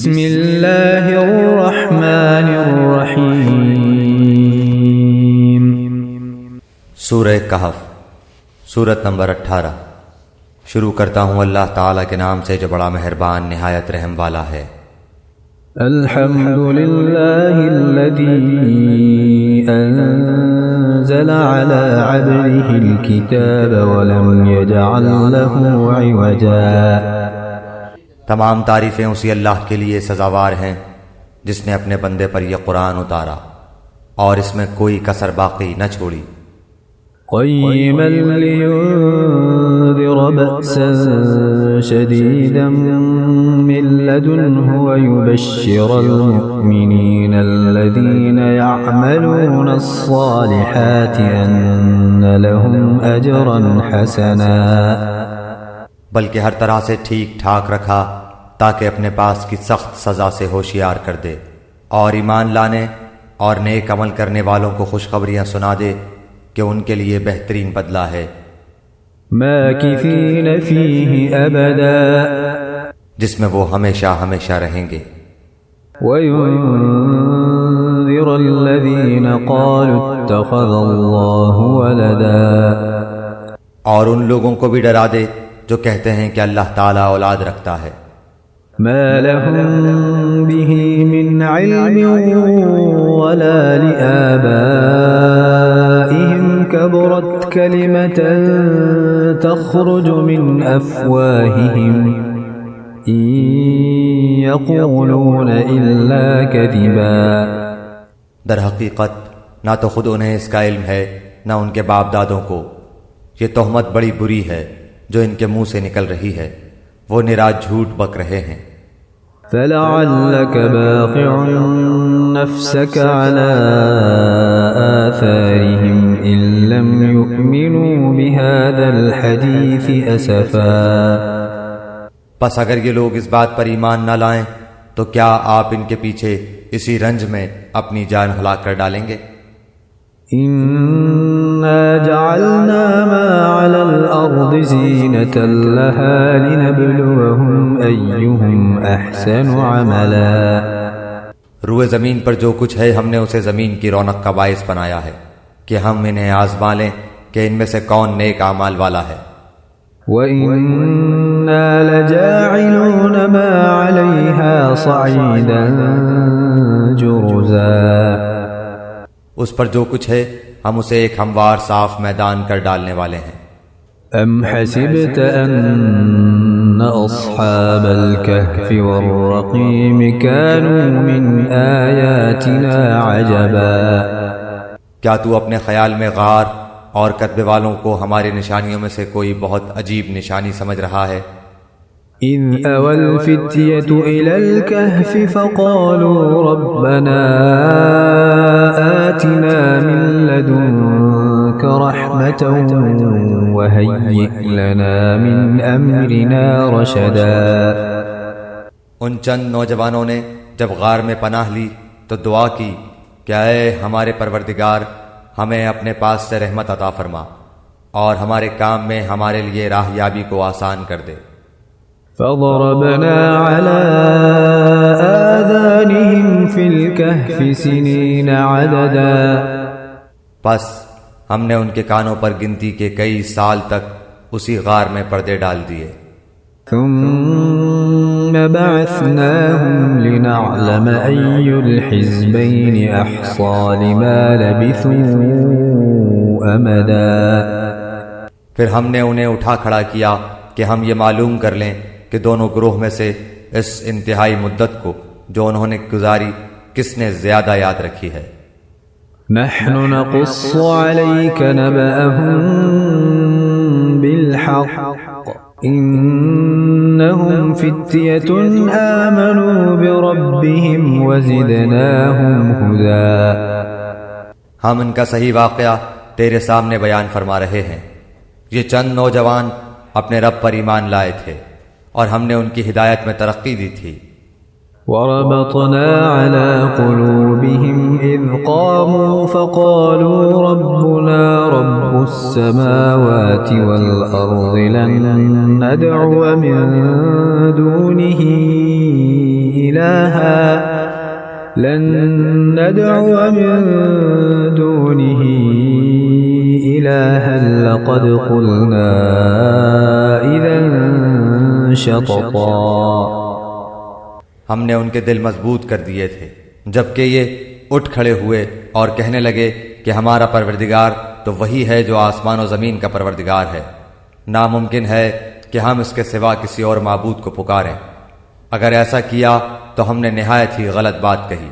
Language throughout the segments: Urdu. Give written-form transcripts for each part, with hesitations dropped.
بسم اللہ الرحمن الرحیم۔ سورہ کہف، سورت نمبر 18۔ شروع کرتا ہوں اللہ تعالیٰ کے نام سے جو بڑا مہربان نہایت رحم والا ہے۔ الحمد للہ الذی انزل على عبده الكتاب ولم يجعل له عوجا۔ تمام تعریفیں اسی اللہ کے لیے سزاوار ہیں جس نے اپنے بندے پر یہ قرآن اتارا اور اس میں کوئی کسر باقی نہ چھوڑی۔ قیما لینذر بأسا شدیدا من لدنه ویبشر المؤمنین الذین یعملون الصالحات ان لهم اجرا حسنا۔ بلکہ ہر طرح سے ٹھیک ٹھاک رکھا تاکہ اپنے پاس کی سخت سزا سے ہوشیار کر دے اور ایمان لانے اور نیک عمل کرنے والوں کو خوشخبریاں سنا دے کہ ان کے لیے بہترین بدلہ ہے۔ ماکثین فیہ ابدا، جس میں وہ ہمیشہ ہمیشہ رہیں گے۔ وینذر الذین قالوا اتخذ اللہ ولدا، اور ان لوگوں کو بھی ڈرا دے جو کہتے ہیں کہ اللہ تعالیٰ اولاد رکھتا ہے۔ ما لهم به من علم ولا لآبائهم كبرت كلمة تخرج من أفواههم إن يقولون إلا كذبا۔ در حقیقت نہ تو خود انہیں اس کا علم ہے نہ ان کے باپ دادوں کو، یہ تہمت بڑی بری ہے جو ان کے منہ سے نکل رہی ہے، وہ نرا جھوٹ بک رہے ہیں۔ فلعلك باخع نفسك على آثارهم إن لم يؤمنوا بهذا الحديث أسفا۔ پس اگر یہ لوگ اس بات پر ایمان نہ لائیں تو کیا آپ ان کے پیچھے اسی رنج میں اپنی جان ہلاک کر ڈالیں گے؟ إنا جعلنا ما على الأرض زينة لها لنبلوهم أيهم أحسن عملا۔ روئے زمین پر جو کچھ ہے ہم نے اسے زمین کی رونق کا باعث بنایا ہے کہ ہم انہیں آزما لیں کہ ان میں سے کون نیک اعمال والا ہے۔ وَإِنَّا لَجَاعِلُونَ مَا عَلَيْهَا صَعِيدًا جُرُزًا۔ اس پر جو کچھ ہے ہم اسے ایک ہموار صاف میدان کر ڈالنے والے ہیں۔ ام حسبت ان اصحاب الكهف والرقیم كانوا من آیاتنا عجبا۔ کیا تو اپنے خیال میں غار اور کتبے والوں کو ہماری نشانیوں میں سے کوئی بہت عجیب نشانی سمجھ رہا ہے؟ اذ اوى الفتية الى الكهف فقالوا ربنا آتنا من لدنك رحمة وهيئ لنا من امرنا رشدا۔ ان چند نوجوانوں نے جب غار میں پناہ لی تو دعا کی کہ اے ہمارے پروردگار ہمیں اپنے پاس سے رحمت عطا فرما اور ہمارے کام میں ہمارے لیے راہ یابی کو آسان کر دے۔ فضربنا على آذانهم في الكهف سنين عددا۔ پس ہم نے ان کے کانوں پر گنتی کے کئی سال تک اسی غار میں پردے ڈال دیے۔ ثم بعثناهم لنعلم أي الحزبين أحصى لما لبثوا أمدا۔ پھر ہم نے انہیں اٹھا کھڑا کیا کہ ہم یہ معلوم کر لیں کہ دونوں گروہ میں سے اس انتہائی مدت کو جو انہوں نے گزاری کس نے زیادہ یاد رکھی ہے۔ نحن نقص عليك نبأهم بالحق إنهم فتية آمنوا بربهم وزدناهم هدى۔ ہم ان کا صحیح واقعہ تیرے سامنے بیان فرما رہے ہیں۔ یہ چند نوجوان اپنے رب پر ایمان لائے تھے اور ہم نے ان کی ہدایت میں ترقی دی تھی۔ وربطنا على قلوبهم إذ قاموا فقالوا ربنا رب السماوات والأرض لن ندعو من دونه إلها لن ندعو من دونه إلها لقد قلنا إذا شططا. ہم نے ان کے دل مضبوط کر دیے تھے جبکہ یہ اٹھ کھڑے ہوئے اور کہنے لگے کہ ہمارا پروردگار تو وہی ہے جو آسمان و زمین کا پروردگار ہے. ناممکن ہے کہ ہم اس کے سوا کسی اور معبود کو پکاریں. اگر ایسا کیا تو ہم نے نہایت ہی غلط بات کہی.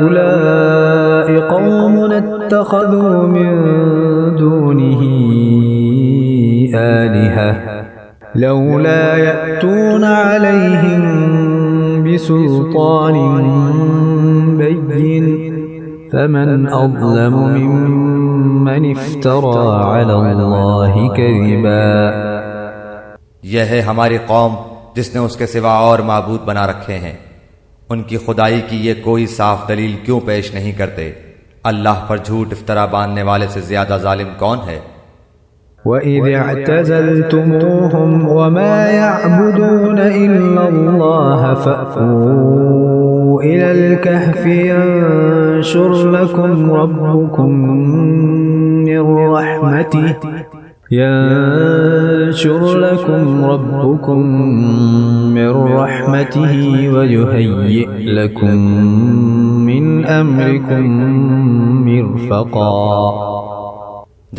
هؤلاء قوم اتخذوا من دونه آلهة لولا يأتون عليهم بسلطان بين فمن أظلم ممن افترى على الله كذبا. یہ ہے ہماری قوم جس نے اس کے سوا اور معبود بنا رکھے ہیں. ان کی خدائی کی یہ کوئی صاف دلیل کیوں پیش نہیں کرتے؟ اللہ پر جھوٹ افطرا باندھنے والے سے زیادہ ظالم کون ہے؟ وَإِذِ اعْتَزَلْتُمُوهُمْ وَمَا يَعْبُدُونَ إِلَّا اللَّهَ فَأْوُوا إِلَى الْكَهْفِ يَنشُرْ لَكُمْ رَبُّكُمْ مِّن رَّحْمَتِهِ وَيُهَيِّئْ لَكُم مِّنْ أَمْرِكُمْ مِرْفَقًا.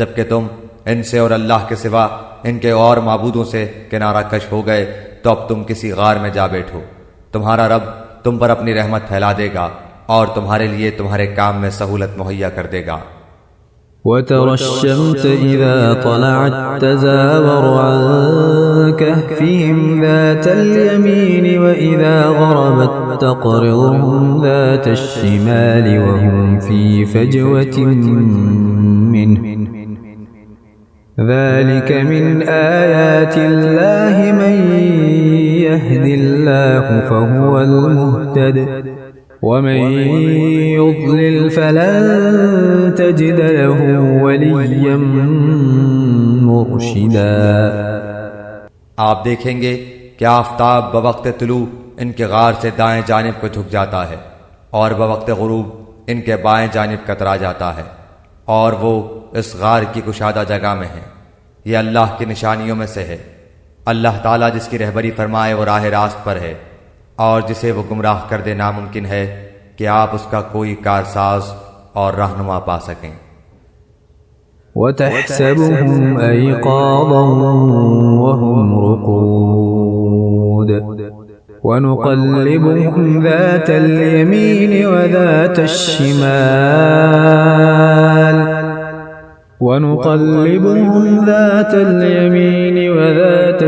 جبکہ تم ان سے اور اللہ کے سوا ان کے اور معبودوں سے کنارہ کش ہو گئے تو اب تم کسی غار میں جا بیٹھو. تمہارا رب تم پر اپنی رحمت پھیلا دے گا اور تمہارے لیے تمہارے کام میں سہولت مہیا کر دے گا. وَتَرَى الشَّمْسَ إِذَا طَلَعَتْ تَزَاوَرُ عَنْ كَهْفِهِمْ ذَاتَ الْيَمِينِ وَإِذَا غَرَبَتْ تَقْرِضُهُمْ ذَاتَ الشِّمَالِ وَهُمْ فِي فَجْوَةٍ مِّنْهُ ذَلِكَ مِنْ آيَاتِ اللَّهِ مَنْ يَهْدِ اللَّهُ فَهُوَ الْمُهْتَدِ وَمَنْ يُضْلِلْ فَلَنْ تَجِدَ لَهُ وَلِيًّا مُرْشِدًا. آپ دیکھیں گے کہ آفتاب بوقت طلوع ان کے غار سے دائیں جانب کو جھک جاتا ہے اور بوقت غروب ان کے بائیں جانب کترا جاتا ہے اور وہ اس غار کی کشادہ جگہ میں ہیں. یہ اللہ کی نشانیوں میں سے ہے. اللہ تعالیٰ جس کی رہبری فرمائے وہ راہ راست پر ہے اور جسے وہ گمراہ کر دے ناممکن ہے کہ آپ اس کا کوئی کارساز اور رہنما پا سکیں. وَتَحْسَبُهُمْ أَيْقَاظًا وَهُمْ رُقُودٌ وَنُقَلِّبُهُمْ ذَاتَ الْيَمِينِ وَذَاتَ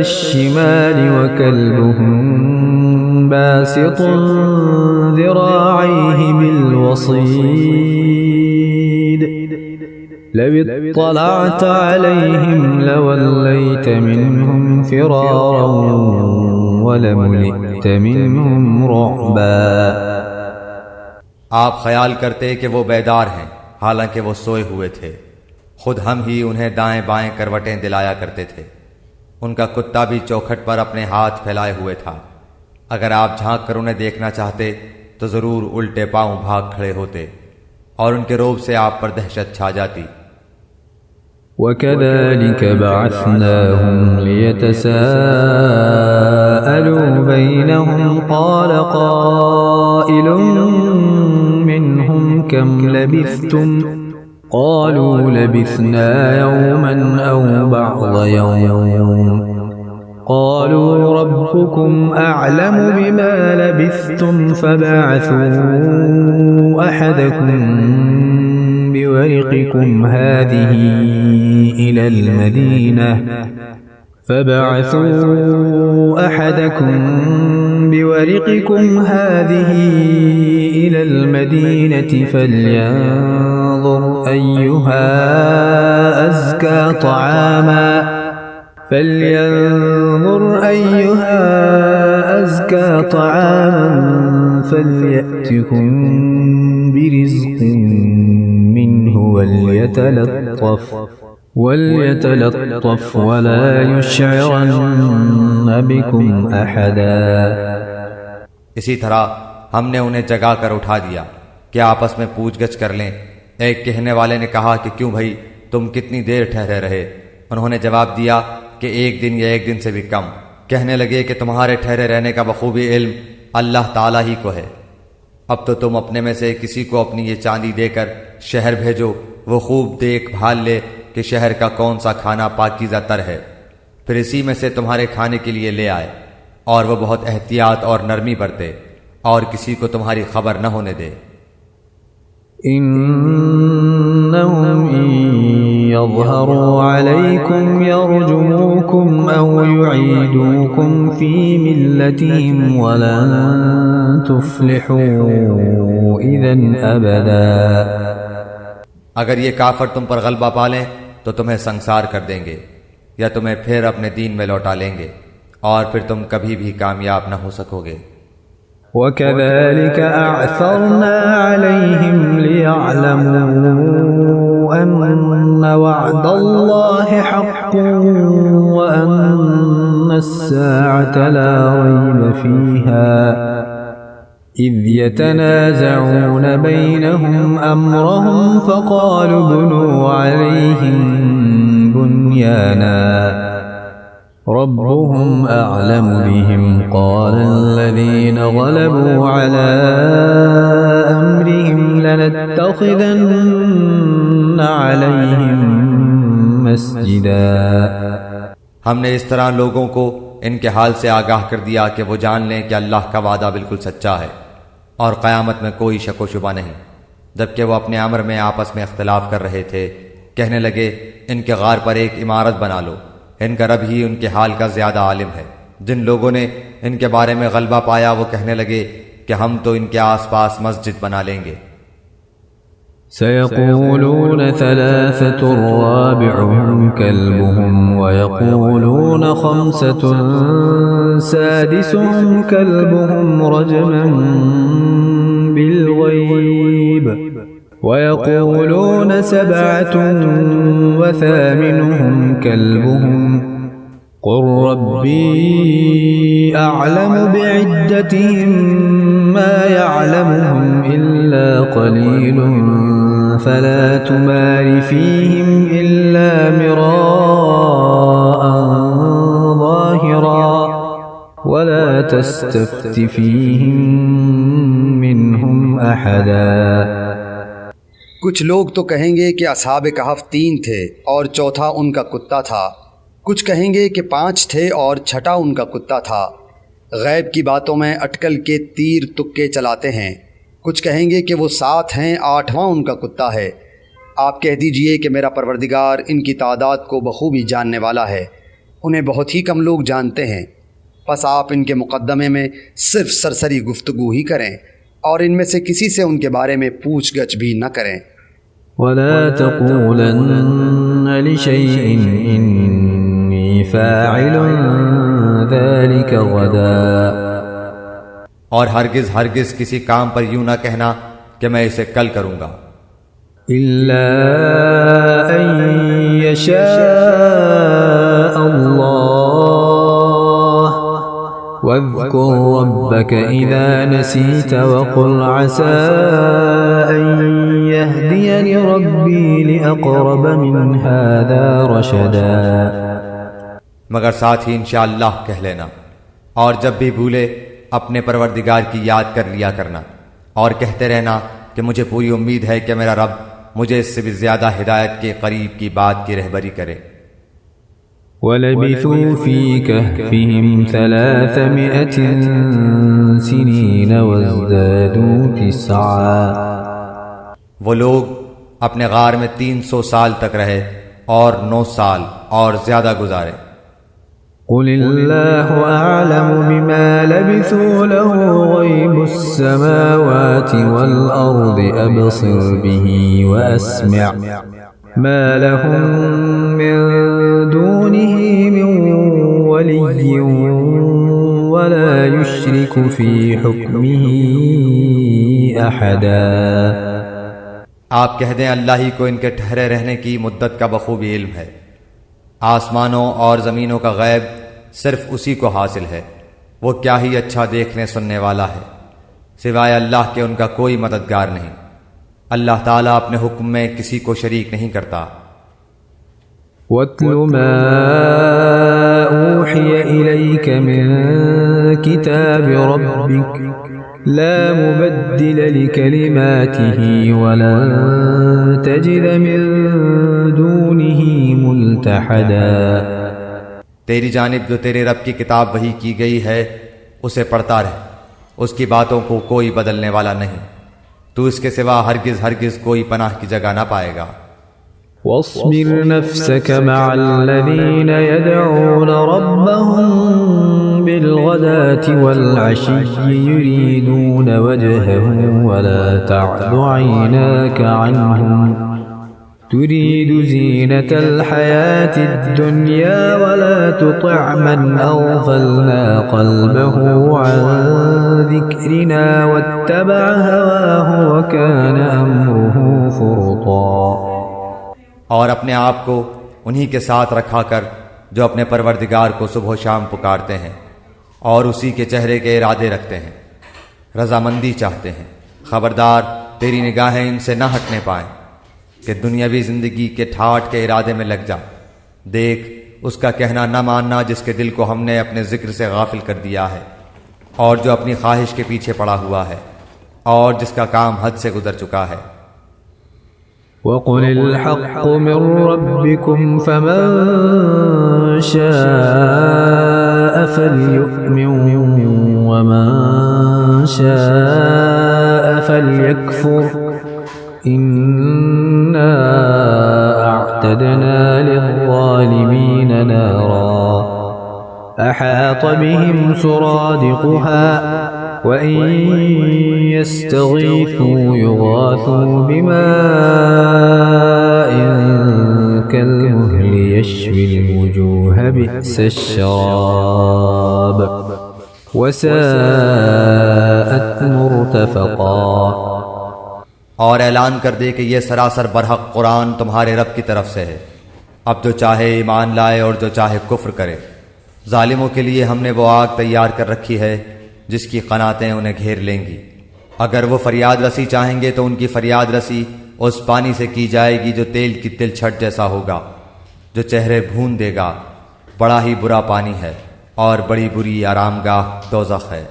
الشِّمَالِ وَكَلْبُهُمْ باسط ذراعيه بالوصيد لو اطلعت عليهم لوليت منهم فرارا ولملئت منهم رعبا. آپ خیال کرتے کہ وہ بیدار ہیں حالانکہ وہ سوئے ہوئے تھے. خود ہم ہی انہیں دائیں بائیں کروٹیں دلایا کرتے تھے. ان کا کتا بھی چوکھٹ پر اپنے ہاتھ پھیلائے ہوئے تھا. اگر آپ جھانک کر انہیں دیکھنا چاہتے تو ضرور الٹے پاؤں بھاگ کھڑے ہوتے اور ان کے روب سے آپ پر دہشت چھا جاتی. وَكَذَلِكَ بَعَثْنَاهُمْ لِيَتَسَاءَلُوا بَيْنَهُمْ قَالَ قَائِلٌ مِّنْهُمْ كَمْ لَبِثْتُمْ قَالُوا لَبِثْنَا يَوْمًا أَوْ بَعْضَ يَوْمٍ قالوا ربكم أعلم بما لبثتم فبعثوا أحدكم بورقكم هذه إلى المدينة فلينظر أيها أزكى طعاما فليأتكم برزق منه وليتلطف وليتلطف ولا يشعرن بكم أحدا. اسی طرح ہم نے انہیں جگا کر اٹھا دیا کہ آپس میں پوچھ گچھ کر لیں. ایک کہنے والے نے کہا کہ کیوں بھائی تم کتنی دیر ٹھہرے رہے؟ انہوں نے جواب دیا کہ 1 دن یا 1 دن سے بھی کم. کہنے لگے کہ تمہارے ٹھہرے رہنے کا بخوبی علم اللہ تعالیٰ ہی کو ہے. اب تو تم اپنے میں سے کسی کو اپنی یہ چاندی دے کر شہر بھیجو، وہ خوب دیکھ بھال لے کہ شہر کا کون سا کھانا پاکیزہ تر ہے، پھر اسی میں سے تمہارے کھانے کے لیے لے آئے، اور وہ بہت احتیاط اور نرمی برتے اور کسی کو تمہاری خبر نہ ہونے دے. إنهم إن يظهروا عليكم يرجموكم أو يعيدوكم في ملتهم ولن تفلحوا إذن أبدا. اگر یہ کافر تم پر غلبہ پالیں تو تمہیں سنسار کر دیں گے یا تمہیں پھر اپنے دین میں لوٹا لیں گے، اور پھر تم کبھی بھی کامیاب نہ ہو سکو گے. وكذلك أعثرنا عليهم ليعلموا أن وعد الله حق وأن الساعة لا ريب فيها إذ يتنازعون بينهم أمرهم فقالوا ابنوا عليهم بنيانا ربهم أعلم بهم قال الذين غلبوا على أمرهم لنتخذن عليهم مسجدا. ہم نے اس طرح لوگوں کو ان کے حال سے آگاہ کر دیا کہ وہ جان لیں کہ اللہ کا وعدہ بالکل سچا ہے اور قیامت میں کوئی شک و شبہ نہیں. جبکہ وہ اپنے امر میں آپس میں اختلاف کر رہے تھے، کہنے لگے ان کے غار پر ایک عمارت بنا لو، ان کا رب ہی ان کے حال کا زیادہ عالم ہے. جن لوگوں نے ان کے بارے میں غلبہ پایا وہ کہنے لگے کہ ہم تو ان کے آس پاس مسجد بنا لیں گے. سيقولون 3 رابعهم كلبهم ويقولون 5 سادسهم كلبهم رجما بالغيب ويقولون 7 وثامنهم كلبهم قل ربي أعلم بعدتهم ما يعلمهم إلا قليل فلا تمار فيهم إلا مراء ظاهرا ولا تستفت فيهم منهم أحدا. کچھ لوگ تو کہیں گے کہ اصحاب کہف 3 تھے اور چوتھا ان کا کتا تھا، کچھ کہیں گے کہ 5 تھے اور چھٹا ان کا کتا تھا. غیب کی باتوں میں اٹکل کے تیر تکے چلاتے ہیں. کچھ کہیں گے کہ وہ 7 ہیں، 8واں ان کا کتا ہے. آپ کہہ دیجئے کہ میرا پروردگار ان کی تعداد کو بخوبی جاننے والا ہے، انہیں بہت ہی کم لوگ جانتے ہیں. پس آپ ان کے مقدمے میں صرف سرسری گفتگو ہی کریں اور ان میں سے کسی سے ان کے بارے میں پوچھ گچھ بھی نہ کریں. ولا تقولن لشيء إني فاعل ذلك غدا. اور ہرگز ہرگز کسی کام پر یوں نہ کہنا کہ میں اسے کل کروں گا، إلا أن يشاء الله. واذكر ربك إذا نسيت وقل عسى أن يهديني ربي لأقرب من هذا رشدا. مگر ساتھ ہی انشاءاللہ کہہ لینا، اور جب بھی بھولے اپنے پروردگار کی یاد کر لیا کرنا، اور کہتے رہنا کہ مجھے پوری امید ہے کہ میرا رب مجھے اس سے بھی زیادہ ہدایت کے قریب کی بات کی رہبری کرے. وَلَبِثُوا فِي كَهْفِهِمْ 300 سِنِينَ وَازْدَادُوا 9. وہ لوگ اپنے غار میں 300 سال تک رہے اور 9 سال اور زیادہ گزارے. قل اللہ اعلم بما لبثوا له غیب السماوات والارض ابصر به واسمع ما لهم من دونه من ولي ولا يشرك في حكمه احدا. آپ کہہ دیں اللہ ہی کو ان کے ٹھہرے رہنے کی مدت کا بخوبی علم ہے۔ آسمانوں اور زمینوں کا غیب صرف اسی کو حاصل ہے، وہ کیا ہی اچھا دیکھنے سننے والا ہے۔ سوائے اللہ کے ان کا کوئی مددگار نہیں۔ اللہ تعالیٰ اپنے حکم میں کسی کو شریک نہیں کرتا۔ وَاتْلُ مَا أُوحِيَ إِلَيْكَ مِن كِتَابِ رَبِّكَ لَا مُبَدِّلَ لِكَلِمَاتِهِ وَلَن تَجِدَ مِن دُونِهِ مُلْتَحَدًا۔ تیری جانب جو تیرے رب کی کتاب وحی کی گئی ہے اسے پڑھتا رہ، اس کی باتوں کو کوئی بدلنے والا نہیں، تو اس کے سوا ہرگز کوئی پناہ کی جگہ نہ پائے گا۔ واصبر نفسك مع الذين يدعون ربهم بالغداة والعشي يريدون وجهه ولا تعد عيناك عنهم تريد زينة الحياة الدنيا ولا تطع من أغفلنا قلبه عن ذكرنا واتبع هواه وكان أمره فرطا۔ اور اپنے آپ کو انہی کے ساتھ رکھا کر جو اپنے پروردگار کو صبح و شام پکارتے ہیں اور اسی کے چہرے کے ارادے رکھتے ہیں، رضامندی چاہتے ہیں۔ خبردار تیری نگاہیں ان سے نہ ہٹنے پائیں کہ دنیاوی زندگی کے ٹھاٹ کے ارادے میں لگ جا۔ دیکھ اس کا کہنا نہ ماننا جس کے دل کو ہم نے اپنے ذکر سے غافل کر دیا ہے، اور جو اپنی خواہش کے پیچھے پڑا ہوا ہے، اور جس کا کام حد سے گزر چکا ہے۔ وَقُلِ الْحَقُّ مِنْ رَبِّكُمْ فَمَنْ شَاءَ فَلْيُؤْمِنْ وَمَنْ شَاءَ فَلْيَكْفُرْ إِنَّا أَعْتَدْنَا لِلظَّالِمِينَ نَارًا أَحَاطَ بِهِمْ سُرَادِقُهَا وَإِن يَسْتَغِيثُوا يُغَاثُوا بِمَاءٍ كَالْمُهْلِ يَشْوِي الْوُجُوهَ بِئْسَ الشَّرَابُ وَسَاءَتْ مُرْتَفَقًا۔ اور اعلان کر دے کہ یہ سراسر برحق قرآن تمہارے رب کی طرف سے ہے، اب جو چاہے ایمان لائے اور جو چاہے کفر کرے۔ ظالموں کے لیے ہم نے وہ آگ تیار کر رکھی ہے جس کی قناتیں انہیں گھیر لیں گی۔ اگر وہ فریاد رسی چاہیں گے تو ان کی فریاد رسی اس پانی سے کی جائے گی جو تیل کی تل چھٹ جیسا ہوگا، جو چہرے بھون دے گا۔ بڑا ہی برا پانی ہے اور بڑی بری آرام گاہ دوزخ ہے۔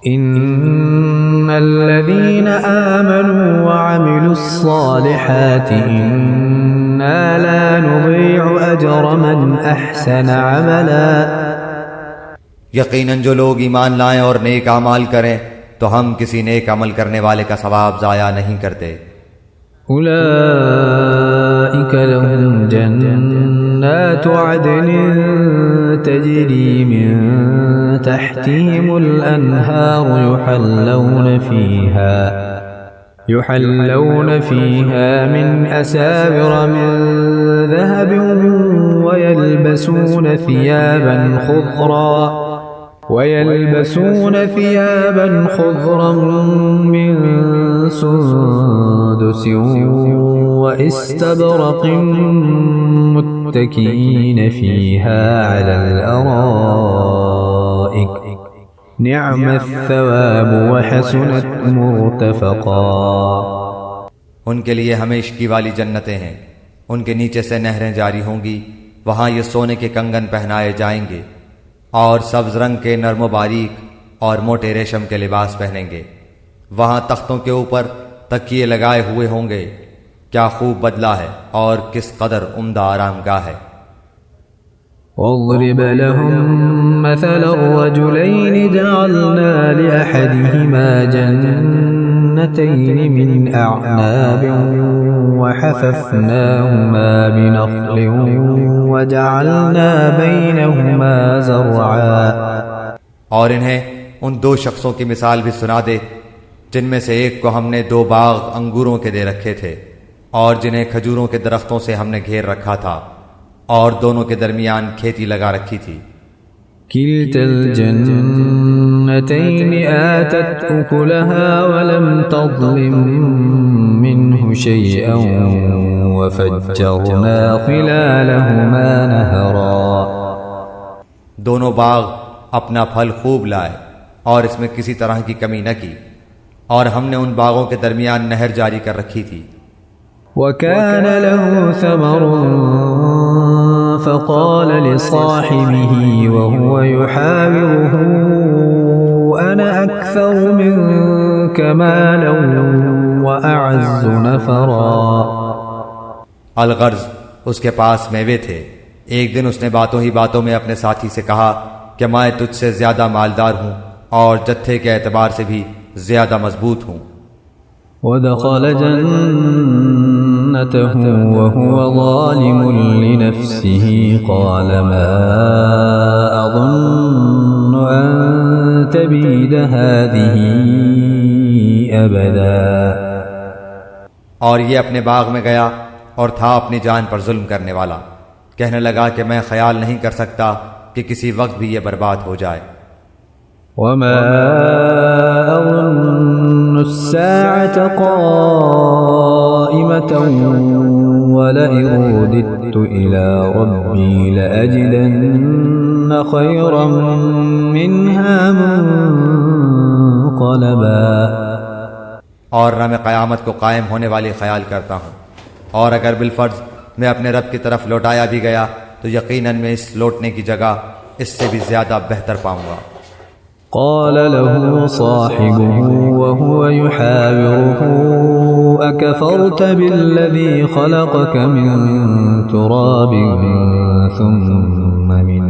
ان الذين آمنوا وعملوا الصالحات انا لا نضيع اجر من احسن عملا۔ یقیناً جو لوگ ایمان لائیں اور نیک اعمال کریں تو ہم کسی نیک عمل کرنے والے کا ثواب ضائع نہیں کرتے۔ اولئک لهم جنات عدن تجری من تحتهم الانہار يحلون فيها من أساور من ذهب ويلبسون ثيابا خضرا من سندس واستبرق متكئين فيها على الأرائك نعم الثواب وحسنت مرتفقا۔ ان کے لیے ہمیشگی والی جنتیں ہیں، ان کے نیچے سے نہریں جاری ہوں گی، وہاں یہ سونے کے کنگن پہنائے جائیں گے اور سبز رنگ کے نرم و باریک اور موٹے ریشم کے لباس پہنیں گے۔ وہاں تختوں کے اوپر تکیے لگائے ہوئے ہوں گے۔ کیا خوب بدلہ ہے اور کس قدر عمدہ آرام گاہ ہے۔ واضرب لهم مثل الرجلين جعلنا لأحدهما جنتين من أعناب وحففناهما بنخل وجعلنا بينهما زرعا۔ اور انہیں ان دو شخصوں کی مثال بھی سنا دے جن میں سے ایک کو ہم نے 2 باغ انگوروں کے دے رکھے تھے اور جنہیں کھجوروں کے درختوں سے ہم نے گھیر رکھا تھا، اور دونوں کے درمیان کھیتی لگا رکھی تھی۔ كلتا الجنتين جنتين آتت أكلها ولم تظلم منه شيئا وفجرنا خلالهما نهرا. دونوں باغ اپنا پھل خوب لائے اور اس میں کسی طرح کی کمی نہ کی، اور ہم نے ان باغوں کے درمیان نہر جاری کر رکھی تھی. وكان له ثمر فقال لصاحبه وهو يحاوره أنا أكثر منك مالا وأعز نفرا. الغرض اس کے پاس میوے تھے. ایک دن اس نے باتوں ہی باتوں میں اپنے ساتھی سے کہا کہ میں تجھ سے زیادہ مالدار ہوں اور جتھے کے اعتبار سے بھی زیادہ مضبوط ہوں. ودخل جنته وهو ظالم لنفسه قال ما أظن أن تبيد هذه أبدا. اور یہ اپنے باغ میں گیا اور تھا اپنی جان پر ظلم کرنے والا. کہنے لگا کہ میں خیال نہیں کر سکتا کہ کسی وقت بھی یہ برباد ہو جائے. وما أظن الساعة قائمة ولئن رددت إلى ربي لأجدن خيرا منها منقلبا. اور نہ میں قیامت کو قائم ہونے والی خیال کرتا ہوں، اور اگر بالفرض میں اپنے رب کی طرف لوٹایا بھی گیا تو یقیناً میں اس لوٹنے کی جگہ اس سے بھی زیادہ بہتر پاؤں گا. قال له صاحبه وهو يحاوره أكفرت بالذي خلقك من تراب ثم من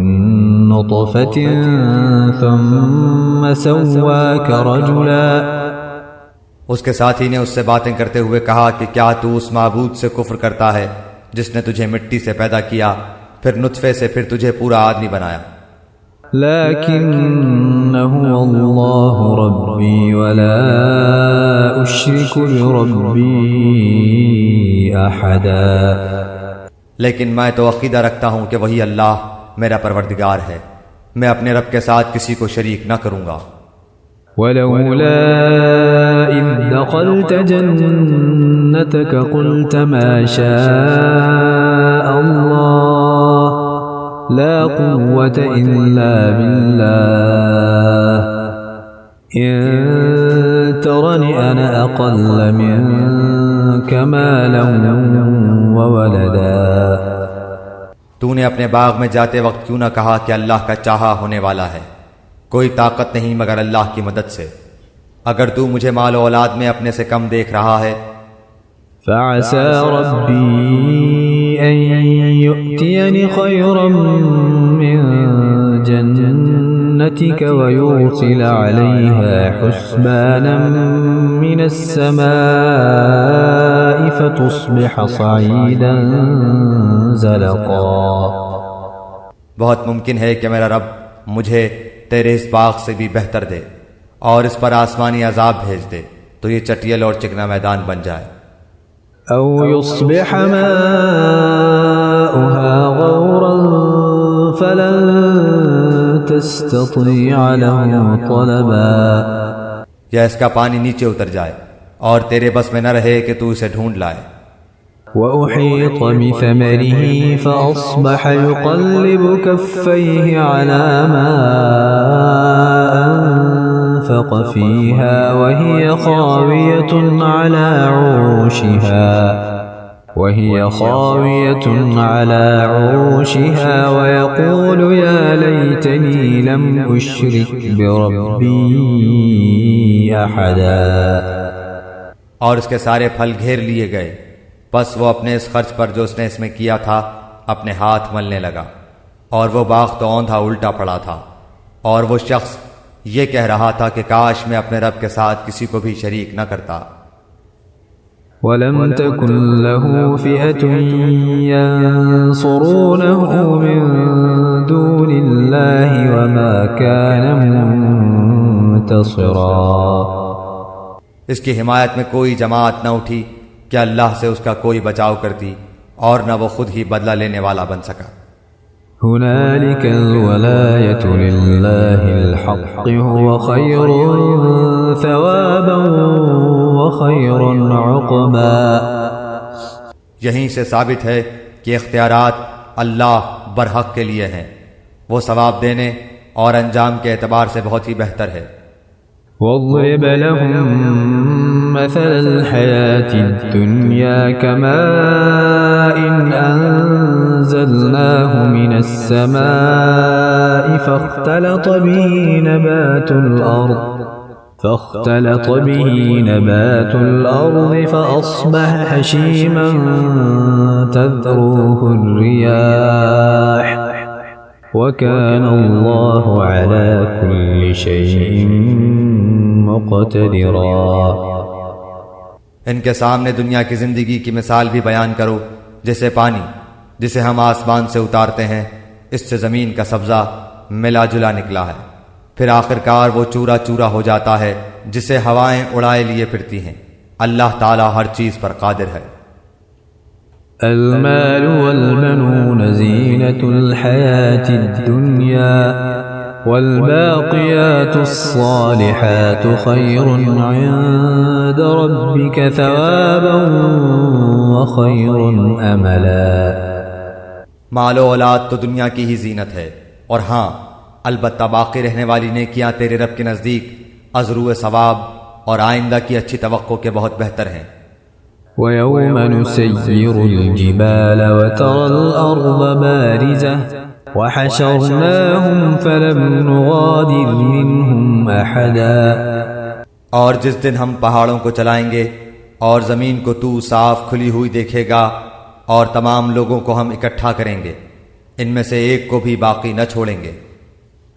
نطفة ثم سواك رجلا. اس کے ساتھی نے اس سے باتیں کرتے ہوئے کہا کہ کیا تو اس معبود سے کفر کرتا ہے جس نے تجھے مٹی سے پیدا کیا، پھر نطفے سے، پھر تجھے پورا آدمی بنایا. لكنه الله ربي ولا أشرك بربي أحدا. لیکن میں تو عقیدہ رکھتا ہوں کہ وہی اللہ میرا پروردگار ہے، میں اپنے رب کے ساتھ کسی کو شریک نہ کروں گا. ولولا إذ دخلت جنتك قلت ما شاء الله لا قوة إلا بالله إن ترني أنا أقل منك مالا وولدا. تو نے اپنے باغ میں جاتے وقت کیوں نہ کہا کہ اللہ کا چاہا ہونے والا ہے؟ کوئی طاقت نہیں مگر اللہ کی مدد سے. اگر تو مجھے مال و اولاد میں اپنے سے کم دیکھ رہا ہے فعسى ربي أن يؤتيني خيرا من جنتك ويرسل عليها حسبانا من السماء فتصبح صعيدا زلقا. بہت ممکن ہے کہ میرا رب مجھے تیرے اس باغ سے بھی بہتر دے اور اس پر آسمانی عذاب بھیج دے تو یہ چٹیل اور چکنا میدان بن جائے. أو يصبح ماؤها غورا فلن تستطيع له طلبا. یا اس کا پانی نیچے اتر جائے اور تیرے بس میں نہ رہے کہ تو اسے ڈھونڈ لائے. وأحيط بثمره فأصبح يقلب كفيه على ما أنفق فيها وهي خاوية على عروشها ويقول يا ليتني لم أشرك بربي أحدا. اور اس کے سارے پھل گھیر لیے گئے، بس وہ اپنے اس خرچ پر جو اس نے اس میں کیا تھا اپنے ہاتھ ملنے لگا، اور وہ باغ تو اوندھا الٹا پڑا تھا. اور وہ شخص یہ کہہ رہا تھا کہ کاش میں اپنے رب کے ساتھ کسی کو بھی شریک نہ کرتا. وَلَمْ تَكُنْ لَهُ فِئَةٌ يَنصُرُونَهُ مِن دُونِ اللَّهِ وَمَا كَانَ مُنتَصِرًا. اس کی حمایت میں کوئی جماعت نہ اٹھی کہ اللہ سے اس کا کوئی بچاؤ کرتی، اور نہ وہ خود ہی بدلہ لینے والا بن سکا. هنالك الولاية لله الحق هو خير ثوابا وخير عقبا. یہیں سے ثابت ہے کہ اختیارات اللہ برحق کے لیے ہیں، وہ ثواب دینے اور انجام کے اعتبار سے بہت ہی بہتر ہے. واضرب لهم مثل الحياة الدنيا كماء أنزلناه من السماء فاختلط به نبات الأرض فأصبح هشيما تذروه الرياح وكان الله على كل شيء مقتدرا. ان کے سامنے دنیا کی زندگی کی مثال بھی بیان کرو، جیسے پانی جسے ہم آسمان سے اتارتے ہیں، اس سے زمین کا سبزہ ملا جلا نکلا ہے، پھر آخرکار وہ چورا چورا ہو جاتا ہے جسے ہوائیں اڑائے لیے پھرتی ہیں. اللہ تعالی ہر چیز پر قادر ہے. المال والبنون زينة الحياة الدنيا والباقيات الصالحات خير عند ربك ثوابا وخير أملا. مال و اولاد تو دنیا کی ہی زینت ہے، اور ہاں البتہ باقی رہنے والی نیکیاں تیرے رب کے نزدیک ازرو ثواب اور آئندہ کی اچھی توقع کے بہت بہتر ہیں. ويوم نسير الجبال وترى الأرض بارزة وحشرناهم فلم نغادر منهم أحدا. اور جس دن ہم پہاڑوں کو چلائیں گے اور زمین کو تو صاف کھلی ہوئی دیکھے گا اور تمام لوگوں کو ہم اکٹھا کریں گے، ان میں سے ایک کو بھی باقی نہ چھوڑیں گے.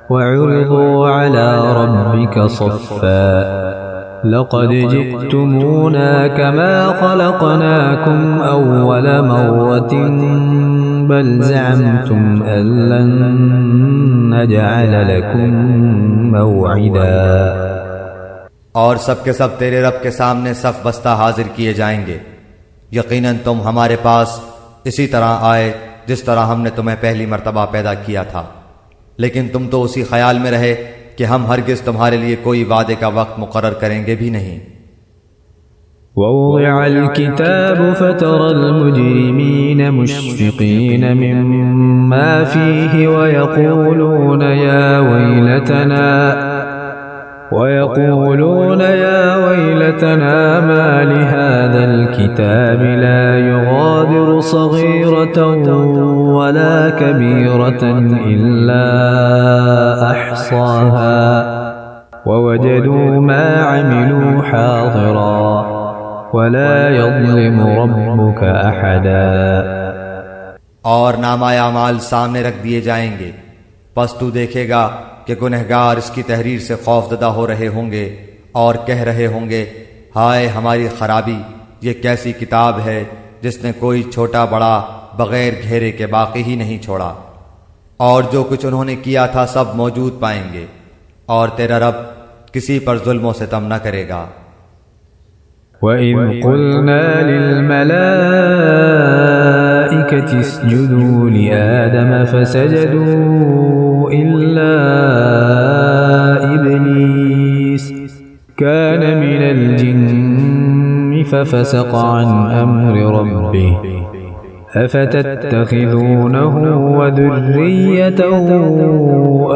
وعرضوا على ربك صفا لقد جئتمونا كما خلقناكم أول مرة بل زعمتم أن لن نجعل لكم موعدا. اور سب کے سب تیرے رب کے سامنے صف بستہ حاضر کیے جائیں گے. یقیناً تم ہمارے پاس اسی طرح آئے جس طرح ہم نے تمہیں پہلی مرتبہ پیدا کیا تھا، لیکن تم تو اسی خیال میں رہے کہ ہم ہرگز تمہارے لیے کوئی وعدے کا وقت مقرر کریں گے بھی نہیں. ووضع الكتاب فترى المجرمين مشفقين مما فيه ويقولون يا ويلتنا ما لهذا الكتاب لا يغادر صغيرة ولا كبيرة إلا أحصاها ووجدوا ما عملوا حاضرا ولا يظلم ربك أحدا. اور نامہ اعمال سامنے رکھ دیے جائیں گے، پس تو دیکھے گا کہ گنہگار اس کی تحریر سے خوف زدہ ہو رہے ہوں گے اور کہہ رہے ہوں گے، ہائے ہماری خرابی، یہ کیسی کتاب ہے جس نے کوئی چھوٹا بڑا بغیر گھیرے کے باقی ہی نہیں چھوڑا، اور جو کچھ انہوں نے کیا تھا سب موجود پائیں گے، اور تیرا رب کسی پر ظلم و ستم نہ کرے گا. وَإِذْ قُلْنَا لِلْمَلَائِكَةِ اسْجُدُوا لِآدَمَ فَسَجَدُوا إِلَّا إِبْلِيسَ كَانَ مِنَ الْجِنِّ فَفَسَقَ عَنْ أَمْرِ رَبِّهِ أَفَتَتَّخِذُونَهُ وَذُرِّيَّتَهُ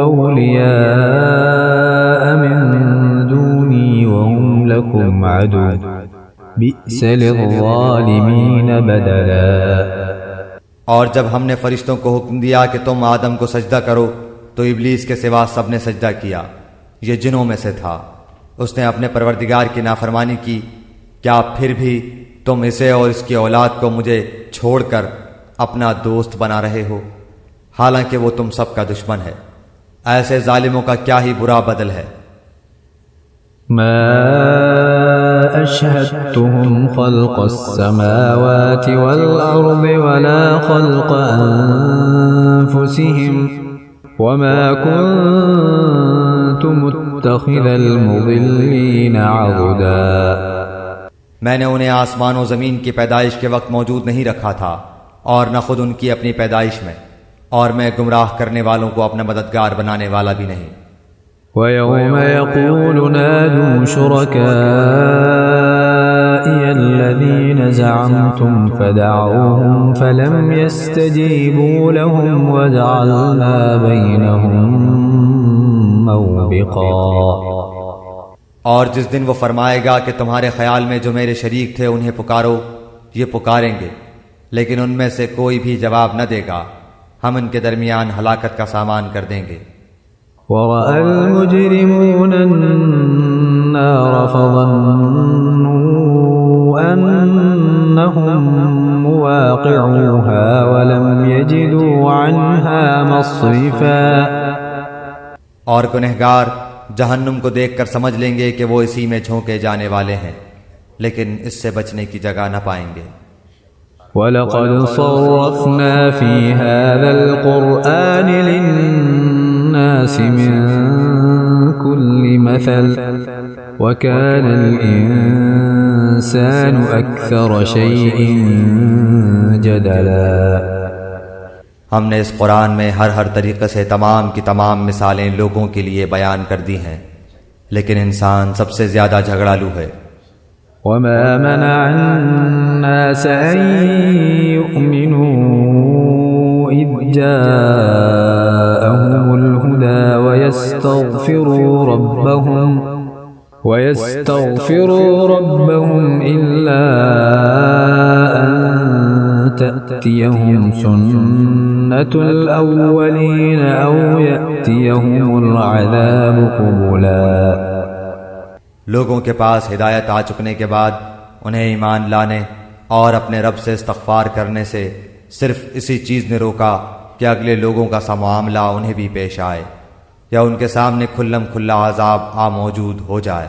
أَوْلِيَاءَ مِن دُونِي وَهُمْ لَكُمْ عَدُوٌّ بِئْسَ لِلظَّالِمِينَ بَدَلًا. اور جب ہم نے فرشتوں کو حکم دیا کہ تم آدم کو سجدہ کرو تو ابلیس کے سوا سب نے سجدہ کیا، یہ جنوں میں سے تھا. اس نے اپنے پروردگار کی نافرمانی کی. کیا پھر بھی تم اسے اور اس کی اولاد کو مجھے چھوڑ کر اپنا دوست بنا رہے ہو، حالانکہ وہ تم سب کا دشمن ہے. ایسے ظالموں کا کیا ہی برا بدل ہے. ما أشهدتهم خلق السماوات والأرض ولا خلق أنفسهم وما كنت متخذ المضلين عضدا. میں نے انہیں آسمان و زمین کی پیدائش کے وقت موجود نہیں رکھا تھا، اور نہ خود ان کی اپنی پیدائش میں، اور میں گمراہ کرنے والوں کو اپنا مددگار بنانے والا بھی نہیں۔ وَيَوْمَ يَقُولُ نَادُوا شُرَكَائِيَ الَّذِينَ زَعَمْتُمْ فَدَعَوْهُمْ فَلَمْ يَسْتَجِيبُوا لَهُمْ وَجَعَلْنَا بَيْنَهُمْ مَوْبِقًا۔ اور جس دن وہ فرمائے گا کہ تمہارے خیال میں جو میرے شریک تھے انہیں پکارو، یہ پکاریں گے لیکن ان میں سے کوئی بھی جواب نہ دے گا، ہم ان کے درمیان ہلاکت کا سامان کر دیں گے۔ وَرَأَى الْمُجْرِمُونَ النَّارَ فَظَنُّوا أَنَّهُمْ مُوَاقِعُوهَا وَلَمْ يَجِدُوا عَنْهَا مَصْرِفًا۔ اور گنہگار جہنم کو دیکھ کر سمجھ لیں گے کہ وہ اسی میں جھونکے جانے والے ہیں، لیکن اس سے بچنے کی جگہ نہ پائیں گے۔ وَلَقَدْ صَرَّفْنَا فِي هَذَا الْقُرْآنِ لِلنَّاسِ مِنْ كُلِّ مَثَلٍ وَكَانَ الْإِنسَانُ أَكْثَرَ شَيْءٍ جَدَلًا۔ ہم نے اس قرآن میں ہر طریقے سے تمام کی تمام مثالیں لوگوں کے لیے بیان کر دی ہیں، لیکن انسان سب سے زیادہ جھگڑالو ہے۔ وَمَا مَنَعَ النَّاسَ أَن يُؤْمِنُوا إِذْ جَاءَهُمُ الْهُدَى وَيَسْتَغْفِرُوا رَبَّهُمْ إِلَّا أَن تَأْتِيَهُمْ سُنَّةُ الْأَوَّلِينَ أَوْ يَأْتِيَهُمُ الْعَذَابُ قُبُلًا۔ لوگوں کے پاس ہدایت آ چکنے کے بعد انہیں ایمان لانے اور اپنے رب سے استغفار کرنے سے صرف اسی چیز نے روکا کہ اگلے لوگوں کا سا معاملہ انہیں بھی پیش آئے یا ان کے سامنے کھلم کھلا عذاب موجود ہو جائے۔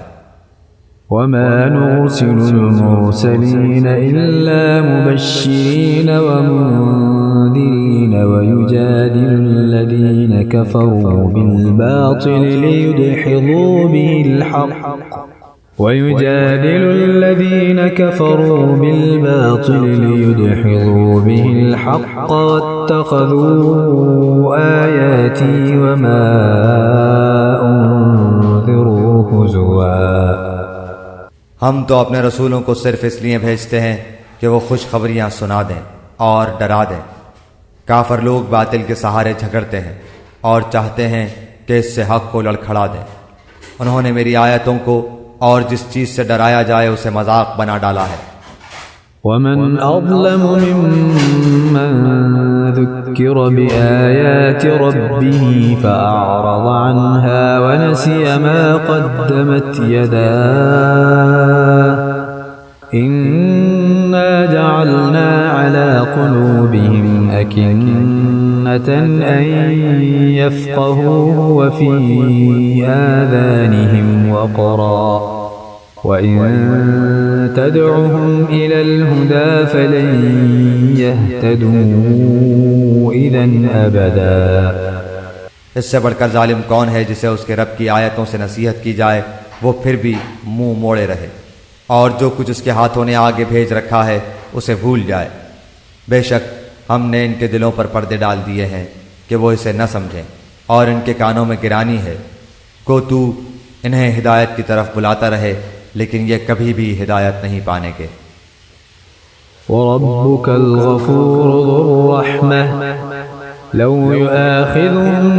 وَمَا نُرْسِلُ الْمُرْسَلِينَ إِلَّا مُبَشِّرِينَ وَمُنذِرِينَ وَيُجَادِلُ الَّذِينَ كَفَرُوا بِالْبَاطِلِ لِيُدْحِضُوا بِهِ الْحَقَّ وَاتَّخَذُوا آيَاتِي وَمَا أُنذِرُوا هُزُوًا۔ ہم تو اپنے رسولوں کو صرف اس لیے بھیجتے ہیں کہ وہ خوشخبریاں سنا دیں اور ڈرا دیں۔ کافر لوگ باطل کے سہارے جھگڑتے ہیں اور چاہتے ہیں کہ اس سے حق کو لڑکھڑا دیں۔ انہوں نے میری آیتوں کو اور جس چیز سے ڈرایا جائے اسے مذاق بنا ڈالا ہے۔ وَمَنْ أَظْلَمُ مِمَّنْ ذُكِّرَ بِآيَاتِ رَبِّهِ فَأَعْرَضَ عَنْهَا وَنَسِيَ مَا قَدَّمَتْ يَدَاهُ إِنَّا جَعَلْنَا عَلَى قُلُوبِهِمْ أَكِنَّةً أَن يَفْقَهُوهُ وَفِي آذَانِهِمْ وَقْرًا وَإِن تَدْعُهُمْ إِلَى الْهُدَى فَلَن يَهْتَدُوا إِذًا أَبَدًا۔ اس سے بڑھ کر ظالم کون ہے جسے اس کے رب کی آیتوں سے نصیحت کی جائے وہ پھر بھی منہ موڑے رہے، اور جو کچھ اس کے ہاتھوں نے آگے بھیج رکھا ہے اسے بھول جائے۔ بے شک ہم نے ان کے دلوں پر پردے ڈال دیے ہیں کہ وہ اسے نہ سمجھیں، اور ان کے کانوں میں گرانی ہے کو تو انہیں ہدایت کی طرف بلاتا رہے، لیکن یہ کبھی بھی ہدایت نہیں پانے کے۔ وَرَبُّكَ الْغَفُورُ ذُو الرَّحْمَةِ لَوْ يُؤَاخِذُهُم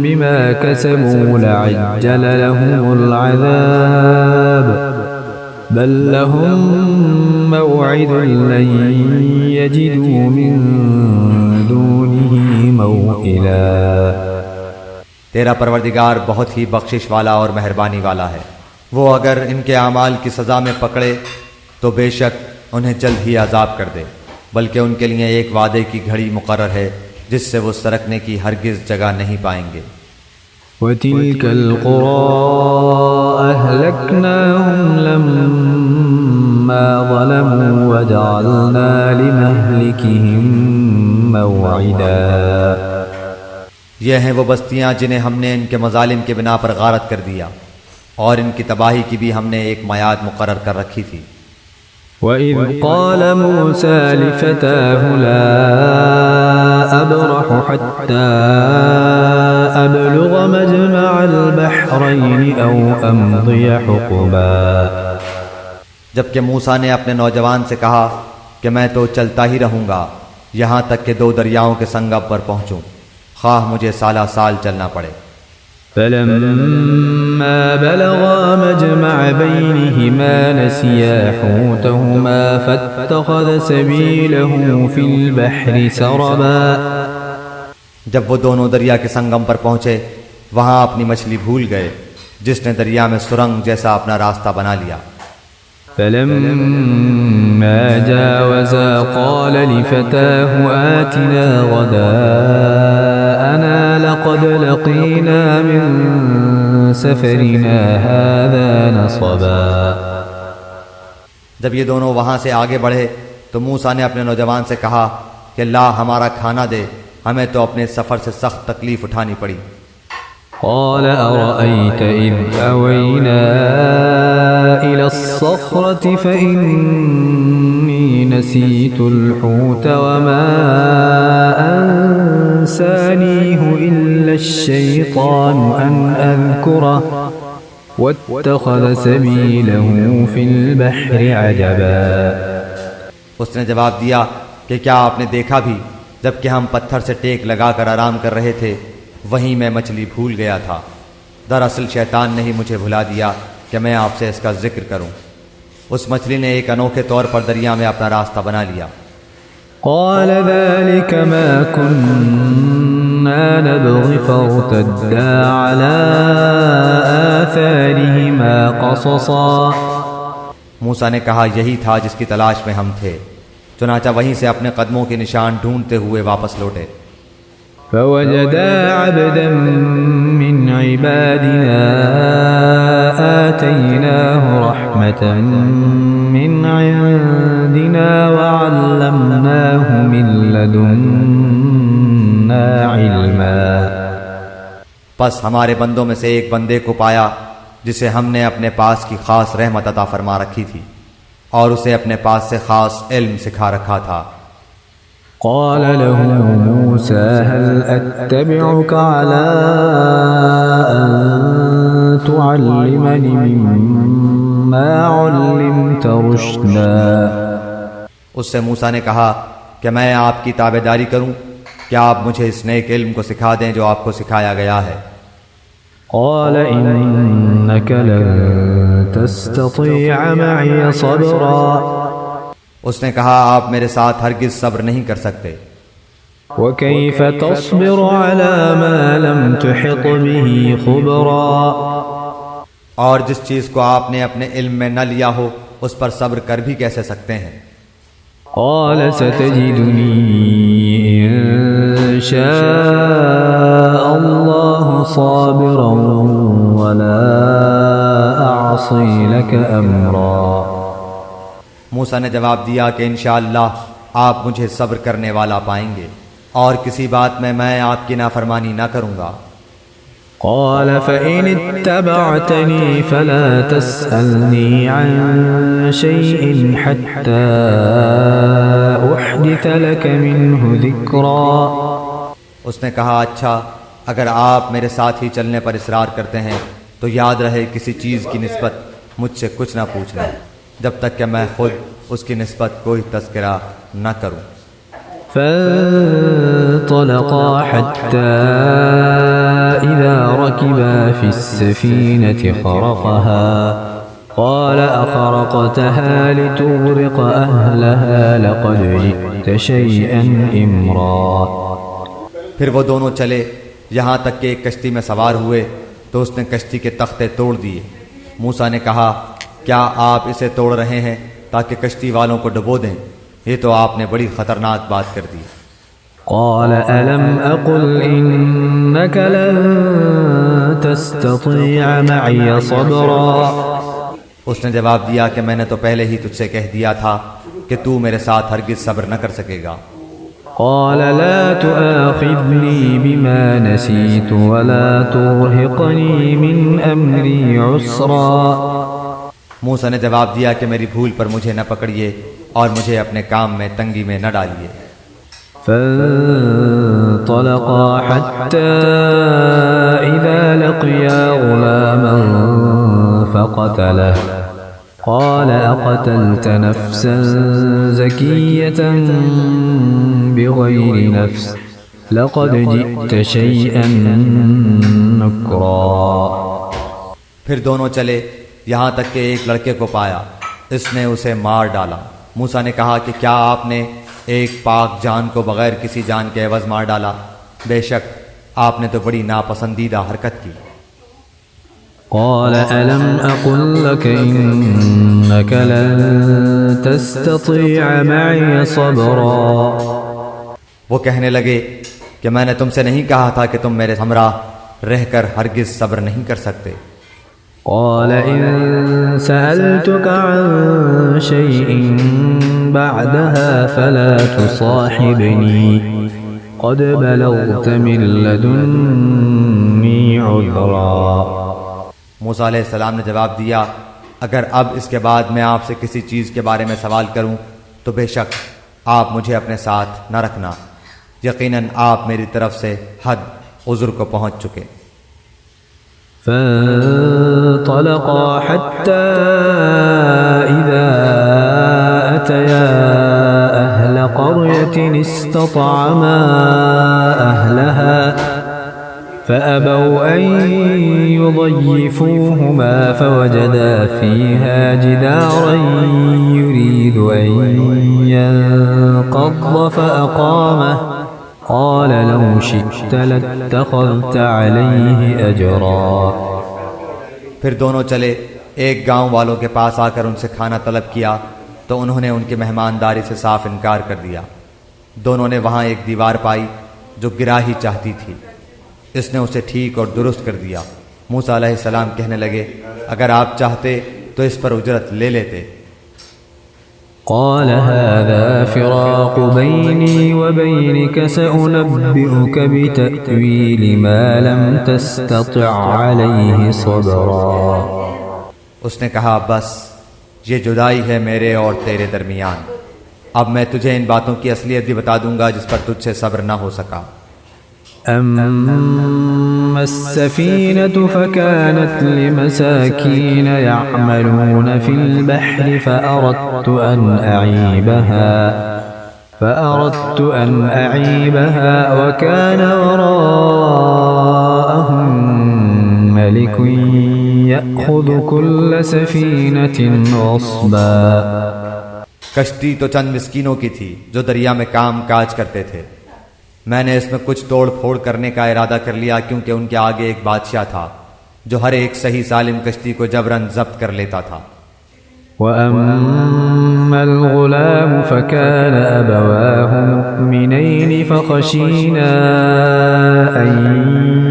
بِمَا كَسَبُوا لَعَجَّلَ لَهُمُ الْعَذَابَ بَل لَّهُم مَّوْعِدٌ لَّن يَجِدُوا مِن دُونِهِ مَوْئِلًا۔ تیرا پروردگار بہت ہی بخشش والا اور مہربانی والا ہے، وہ اگر ان کے اعمال کی سزا میں پکڑے تو بے شک انہیں جلد ہی عذاب کر دے، بلکہ ان کے لیے ایک وعدے کی گھڑی مقرر ہے جس سے وہ سرکنے کی ہرگز جگہ نہیں پائیں گے۔ وَتِلْكَ الْقُرَىٰ أَهْلَكْنَاهُمْ لَمَّا ظَلَمُوا وَجَعَلْنَا لِمَهْلِكِهِم مَّوْعِدًا۔ یہ ہیں وہ بستیاں جنہیں ہم نے ان کے مظالم کے بنا پر غارت کر دیا، اور ان کی تباہی کی بھی ہم نے ایک میعاد مقرر کر رکھی تھی۔ وَإِذْ قَالَ مُوسَىٰ لِفَتَاهُ لَا أبرح حتى أبلغ مجمع البحرين أو أمضي حقبا. جبکہ موسیٰ نے اپنے نوجوان سے کہا کہ میں تو چلتا ہی رہوں گا یہاں تک کہ 2 دریاؤں کے سنگم پر پہنچوں، خواہ مجھے سالہ سال چلنا پڑے. فلما بلغا مجمع بينهما نسيا حوتهما فاتخذ سبيله في البحر سربا. جب وہ دونوں دریا کے سنگم پر پہنچے وہاں اپنی مچھلی بھول گئے، جس نے دریا میں سرنگ جیسا اپنا راستہ بنا لیا. فلما جاوزا قال لفتاه آتنا غداءنا لقد لقينا من سفرنا هذا نصبا. جب یہ دونوں وہاں سے آگے بڑھے تو موسیٰ نے اپنے نوجوان سے کہا کہ اللہ ہمارا کھانا دے، ہمیں تو اپنے سفر سے سخت تکلیف اٹھانی پڑی. قال أرأيت إذ أوينا إلى الصخرة فإني نسيت الحوت وما أنسانيه إلا الشيطان أن أذكره واتخذ سبيله في البحر عجبا. اس نے جواب دیا کہ کیا آپ نے دیکھا بھی جب کہ ہم پتھر سے ٹیک لگا کر آرام کر رہے تھے وہیں میں مچھلی بھول گیا تھا. دراصل شیطان نے ہی مجھے بھلا دیا کہ میں آپ سے اس کا ذکر کروں. اس مچھلی نے ایک انوکھے طور پر دریا میں اپنا راستہ بنا لیا. قال ذلك ما كنا نبغي فارتدا على آثارهما قصصا. موسیٰ نے کہا یہی تھا جس کی تلاش میں ہم تھے، چنانچہ وہیں سے اپنے قدموں کے نشان ڈھونڈتے ہوئے واپس لوٹے. فوجدا عبدا من عبادنا آتيناه رحمة من عندنا وعلمناه من لدنا علما. پس ہمارے بندوں میں سے ایک بندے کو پایا جسے ہم نے اپنے پاس کی خاص رحمت عطا فرما رکھی تھی اور اسے اپنے پاس سے خاص علم سکھا رکھا تھا. قال له موسى هل أتبعك على أن تعلمني مما علمت رشدا. اس سے موسیٰ نے کہا کہ میں آپ کی تابعداری کروں، کیا آپ مجھے اس نیک علم کو سکھا دیں جو آپ کو سکھایا گیا ہے. قال إنك لن تستطيع معي صبرا. اس نے کہا آپ میرے ساتھ ہرگز صبر نہیں کر سکتے. وكيف تصبر على ما لم تحط به خبرا. اور جس چیز کو آپ نے اپنے علم میں نہ لیا ہو اس پر صبر کر بھی کیسے سکتے ہیں. قال ستجدني إن شاء الله صابرا ولا أعصي لك أمرا. موسیٰ نے جواب دیا کہ انشاءاللہ آپ مجھے صبر کرنے والا پائیں گے اور کسی بات میں آپ کی نافرمانی نہ کروں گا. قال فإن اتبعتني فلا تسألني عن شيء حتى أحدث لك منه ذكرا. اس نے کہا اچھا اگر آپ میرے ساتھ ہی چلنے پر اصرار کرتے ہیں تو یاد رہے کسی چیز کی نسبت مجھ سے کچھ نہ پوچھنا جب تک کہ میں خود اس کی نسبت کوئی تذکرہ نہ کروں. فانطلقا حتى إذا ركبا في السفينة خرقها قال أخرقتها لتغرق أهلها لقد جئت شيئا إمرا. پھر وہ دونوں چلے یہاں تک کہ ایک کشتی میں سوار ہوئے تو اس نے کشتی کے تختے توڑ دیے. موسیٰ نے کہا کیا آپ اسے توڑ رہے ہیں تاکہ کشتی والوں کو ڈبو دیں؟ یہ تو آپ نے بڑی خطرناک بات کر دی. قال ألم أقل إنك لن تستطيع معي صبرا. اس نے جواب دیا کہ میں نے تو پہلے ہی تجھ سے کہہ دیا تھا کہ تو میرے ساتھ ہرگز صبر نہ کر سکے گا. قال لا تؤاخذني بما نسيت ولا ترهقني من أمري عسرا. موسیٰ نے جواب دیا کہ میری بھول پر مجھے نہ پکڑیے اور مجھے اپنے کام میں تنگی میں نہ ڈالیے. فانطلقا حتى إذا لقيا غلاما فقتله قال أقتلت نفسا زكية بغير نفس لقد جئت شيئا نكرا۔ پھر دونوں چلے یہاں تک کہ ایک لڑکے کو پایا، اس نے اسے مار ڈالا۔ موسیٰ نے کہا کہ کیا آپ نے ایک پاک جان کو بغیر کسی جان کے عوض مار ڈالا؟ بے شک آپ نے تو بڑی ناپسندیدہ حرکت کی۔ قال ألم أقل لك إنك لن تستطيع معي صبرا۔ وہ کہنے لگے کہ میں نے تم سے نہیں کہا تھا کہ تم میرے ہمراہ رہ کر ہرگز صبر نہیں کر سکتے۔ قال إن سألتك عن شيء بعدها فلا تصاحبني قد بلغت من لدني عذرا۔ موسیٰ علیہ السلام نے جواب دیا، اگر اب اس کے بعد میں آپ سے کسی چیز کے بارے میں سوال کروں تو بے شک آپ مجھے اپنے ساتھ نہ رکھنا، یقیناً آپ میری طرف سے حد عذر کو پہنچ چکے۔ فانطلقا حتى إذا أتيا أهل قرية استطعما أهلها فأبوا أن يضيفوهما فوجدا فيها جدارا يريد أن ينقض فأقامه قال لو شئت لاتخذت عليه أجرا۔ پھر دونوں چلے ایک گاؤں والوں کے پاس آ کر ان سے کھانا طلب کیا تو انہوں نے ان کی مہمانداری سے صاف انکار کر دیا۔ دونوں نے وہاں ایک دیوار پائی جو گرا ہی چاہتی تھی، اس نے اسے ٹھیک اور درست کر دیا۔ موسیٰ علیہ السلام کہنے لگے اگر آپ چاہتے تو اس پر اجرت لے لیتے۔ قال هذا فراق بيني وبينك سأنبئك بتأويل ما لم تستطع عليه صبرا۔ اس نے کہا بس یہ جدائی ہے میرے اور تیرے درمیان، اب میں تجھے ان باتوں کی اصلیت بھی بتا دوں گا جس پر تجھ سے صبر نہ ہو سکا۔ أما السفينة فكانت لمساكين يعملون في البحر فأردت أن أعيبها وكان وراءهم ملك يأخذ كل سفينة غصبا۔ کشتی تو چند مسکینوں کی تھی جو دریا میں کام کاج کرتے تھے، میں نے اس میں کچھ توڑ پھوڑ کرنے کا ارادہ کر لیا کیونکہ ان کے آگے ایک بادشاہ تھا جو ہر ایک صحیح سالم کشتی کو جبراً ضبط کر لیتا تھا۔ وَأَمَّا الْغُلَامُ فَكَانَ أَبَوَاهُ مُؤْمِنَيْنِ فَخَشِينَا أَن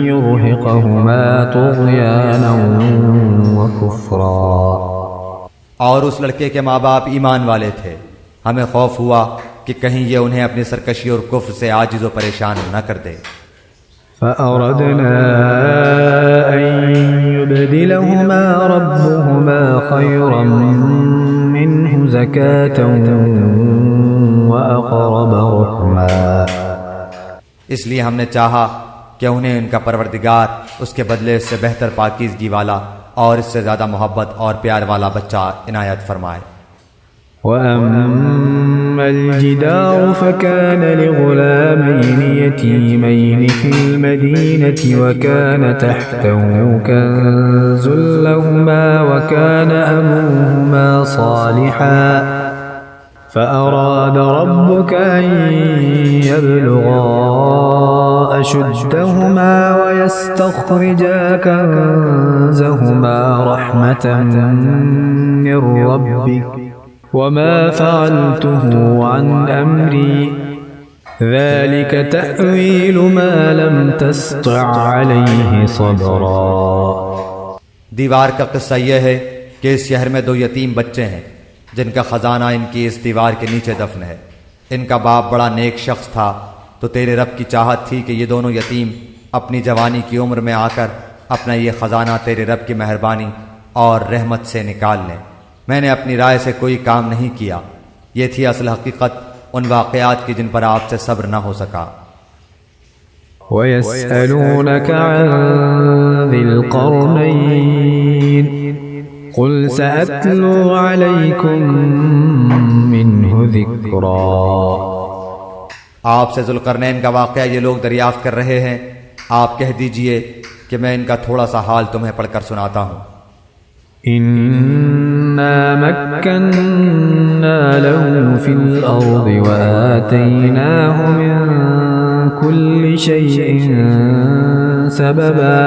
يُرْهِقَهُمَا طُغْيَانًا وَكُفْرًا۔ اور اس لڑکے کے ماں باپ ایمان والے تھے، ہمیں خوف ہوا کہ کہیں یہ انہیں اپنی سرکشی اور کفر سے عاجز و پریشان نہ کر دے۔ فأردنا أن يبدلهما ربهما خيرا منه زكاة وأقرب رحما۔ اس لیے ہم نے چاہا کہ انہیں ان کا پروردگار اس کے بدلے اس سے بہتر پاکیزگی والا اور اس سے زیادہ محبت اور پیار والا بچہ عنایت فرمائے۔ وأما الجدار فكان لغلامين يتيمين في المدينة وكان تحته كنز لهما وكان أبوهما صالحا فأراد ربك أن يبلغا أشدهما ويستخرجا كنزهما رحمة من ربك وما فعلته عن أمري ذلك تأويل ما لم تستطع عليه صبرا۔ دیوار کا قصہ یہ ہے کہ اس شہر میں دو یتیم بچے ہیں جن کا خزانہ ان کی اس دیوار کے نیچے دفن ہے۔ ان کا باپ بڑا نیک شخص تھا، تو تیرے رب کی چاہت تھی کہ یہ دونوں یتیم اپنی جوانی کی عمر میں آ کر اپنا یہ خزانہ تیرے رب کی مہربانی اور رحمت سے نکال لیں۔ میں نے اپنی رائے سے کوئی کام نہیں کیا، یہ تھی اصل حقیقت ان واقعات کی جن پر آپ سے صبر نہ ہو سکا۔ وَيَسْأَلُونَكَ عَنْ ذِي الْقَرْنَيْنِ قُلْ سَأَتْلُو عَلَيْكُمْ مِنْهُ ذِكْرًا۔ آپ سے ذوالقرنین کا واقعہ یہ لوگ دریافت کر رہے ہیں، آپ کہہ دیجئے کہ میں ان کا تھوڑا سا حال تمہیں پڑھ کر سناتا ہوں۔ إِنَّا مَكَّنَّا لَهُ فِي الْأَرْضِ وَآتَيْنَاهُ مِنْ كُلِّ شَيْءٍ سَبَبًا۔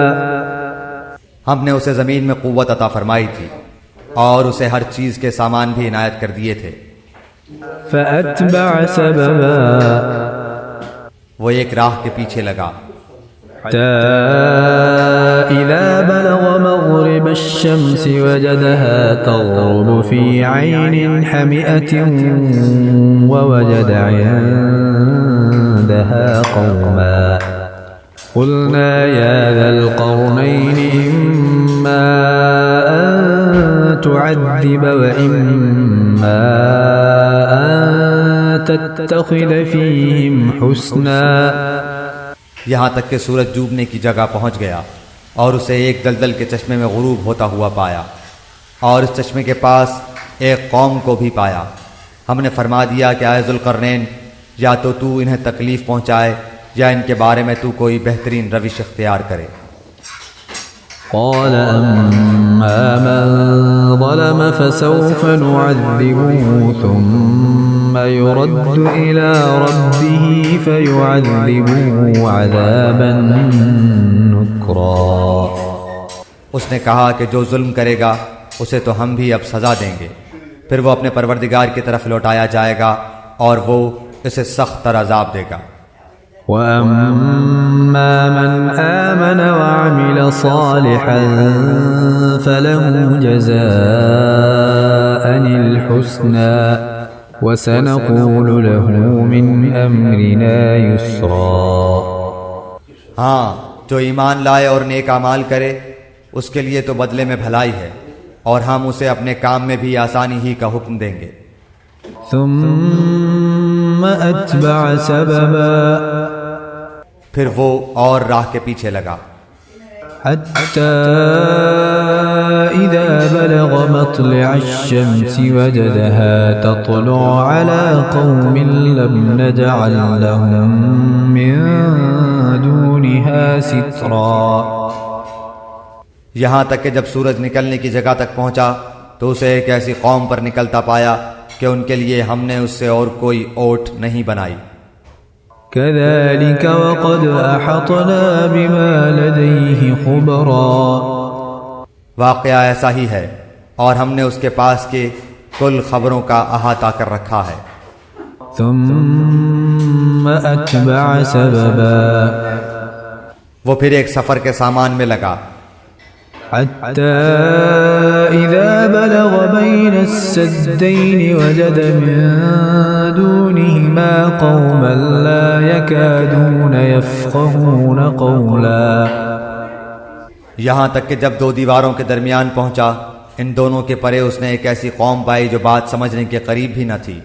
ہم نے اسے زمین میں قوت عطا فرمائی تھی اور اسے ہر چیز کے سامان بھی عنایت کر دیے تھے۔ فَأَتْبَعَ سَبَبًا وہ ایک راہ کے پیچھے لگا، حتى إذا بلغ مغرب الشمس وجدها تغرب في عين حمئة ووجد عندها قوما قلنا يا ذا القرنين إما أن تعذب وإما أن تتخذ فيهم حسنا۔ یہاں تک کہ سورج ڈوبنے کی جگہ پہنچ گیا اور اسے ایک دلدل کے چشمے میں غروب ہوتا ہوا پایا، اور اس چشمے کے پاس ایک قوم کو بھی پایا۔ ہم نے فرما دیا کہ اے ذوالقرنین، یا تو انہیں تکلیف پہنچائے یا ان کے بارے میں کوئی بہترین روش اختیار کرے۔ قال أما من ظلم فسوف نعذبه ثم يرد إلى ربه فيعذبه عذابا نكرا۔ اس نے کہا کہ جو ظلم کرے گا اسے تو ہم بھی اب سزا دیں گے، پھر وہ اپنے پروردگار کی طرف لوٹایا جائے گا اور وہ اسے سخت تر عذاب دے گا۔ وَأَمَّا مَنْ آمَنَ وَعَمِلَ صَالِحًا فَلَهُ جَزَاءً الْحُسْنَى وَسَنَقُولُ لَهُ مِنْ أَمْرِنَا يُسْرًا۔ ہاں، جو ایمان لائے اور نیک اعمال کرے اس کے لیے تو بدلے میں بھلائی ہے، اور ہم اسے اپنے کام میں بھی آسانی ہی کا حکم دیں گے۔ ثم أتبع سببا پھر وہ اور راہ کے پیچھے لگا، حتى إذا بلغ مطلع الشمس وجدها تطلع على قوم لم نجعل لهم من دونها سترا۔ یہاں تک کہ جب سورج نکلنے کی جگہ تک پہنچا تو اسے ایک ایسی قوم پر نکلتا پایا کہ ان کے لیے ہم نے اس سے اور کوئی اوٹ نہیں بنائی۔ كذلك وقد أحطنا بما لديه خبرا۔ واقعہ ایسا ہی ہے اور ہم نے اس کے پاس کے کل خبروں کا احاطہ کر رکھا ہے۔ ثم أتبع سببا وہ پھر ایک سفر کے سامان میں لگا، حتى إذا بلغ بين السدين وجد من دونهما قوما لا يكادون يفقهون قولا۔ یہاں تک کہ جب دو دیواروں کے درمیان پہنچا، ان دونوں کے پرے اس نے ایک ایسی قوم پائی جو بات سمجھنے کے قریب بھی نہ تھی۔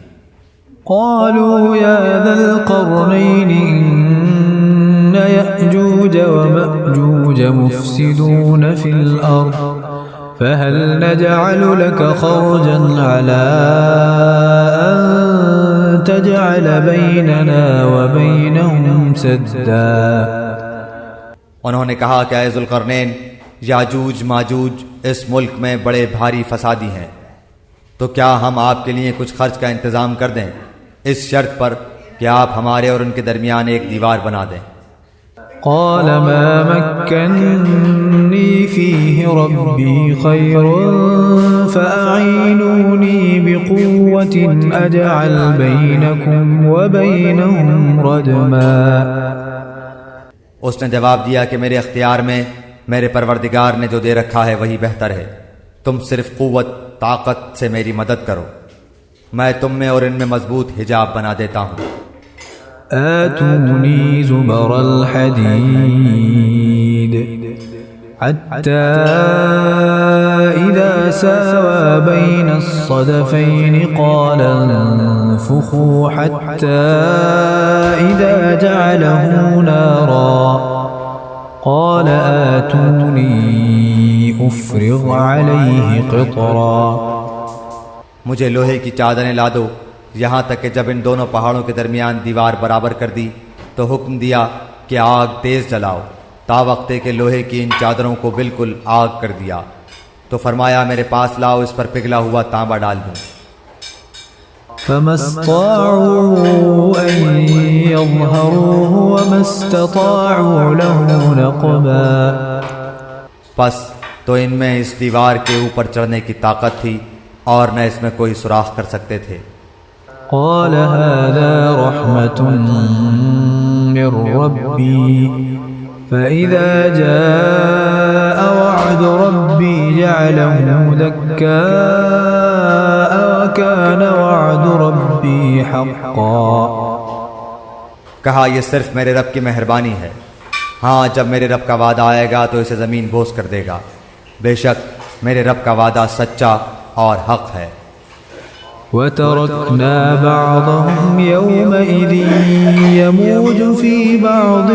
قالوا يا ذا القرنين إن يأجوج ومأجوج مفسدون في الأرض فهل نجعل لك خرجا على أن تجعل بيننا وبينهم سدا۔ انہوں نے کہا کہ اے ذوالقرنین، یاجوج ماجوج اس ملک میں بڑے بھاری فسادی ہیں، تو کیا ہم آپ کے لیے کچھ خرچ کا انتظام کر دیں اس شرط پر کہ آپ ہمارے اور ان کے درمیان ایک دیوار بنا دیں۔ قال ما مكنني فيه ربي خير فأعينوني بقوة أجعل بينكم وبينهم ردما۔ اس نے جواب دیا کہ میرے اختیار میں میرے پروردگار نے جو دے رکھا ہے وہی بہتر ہے، تم صرف قوت طاقت سے میری مدد کرو، میں تم میں اور ان میں مضبوط حجاب بنا دیتا ہوں۔ آتوني زبر الحديد حتى إذا ساوى بين الصدفين قال انفخوا حتى إذا جعله نارا قال آتوني أفرغ عليه قطرا. مجھے لوہے کی چادریں لا دو، یہاں تک کہ جب ان دونوں پہاڑوں کے درمیان دیوار برابر کر دی تو حکم دیا کہ آگ تیز جلاؤ، تا وقت کہ لوہے کی ان چادروں کو بالکل آگ کر دیا. تو فرمایا میرے پاس لاؤ، اس پر پگھلا ہوا تانبا ڈال دوں. فما استطاعوا أن يظهروه وما استطاعوا له نقبا. پس تو ان میں اس دیوار کے اوپر چڑھنے کی طاقت تھی اور نہ اس میں کوئی سوراخ کر سکتے تھے. قال هذا رحمة من ربي فإذا جاء وعد ربي جعله دكاء وكان وعد ربي حقا. کہا یہ صرف میرے رب کی مہربانی ہے، ہاں جب میرے رب کا وعدہ آئے گا تو اسے زمین بوس کر دے گا، بے شک میرے رب کا وعدہ سچا اور حق ہے. وتركنا بعضهم يومئذ يموج في بعض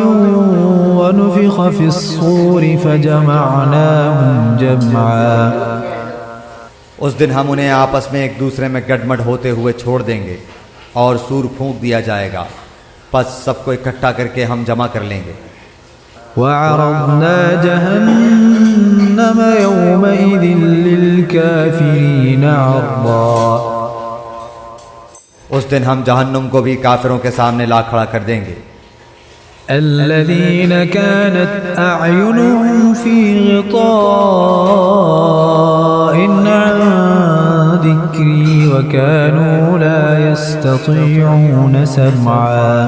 ونفخ في الصور فجمعناهم جمعا. اس دن ہم انہیں آپس میں ایک دوسرے میں گڈمڈ ہوتے ہوئے چھوڑ دیں گے اور سور پھونک دیا جائے گا، پس سب کو اکٹھا کر کے ہم جمع کر لیں گے. وعرضنا جهنم يومئذ للكافرين عرضا. اس دن ہم جہنم کو بھی کافروں کے سامنے لا کھڑا کر دیں گے. الذين كانت أعينهم في غطاء عن ذكري وكانوا لا يستطيعون سمعا.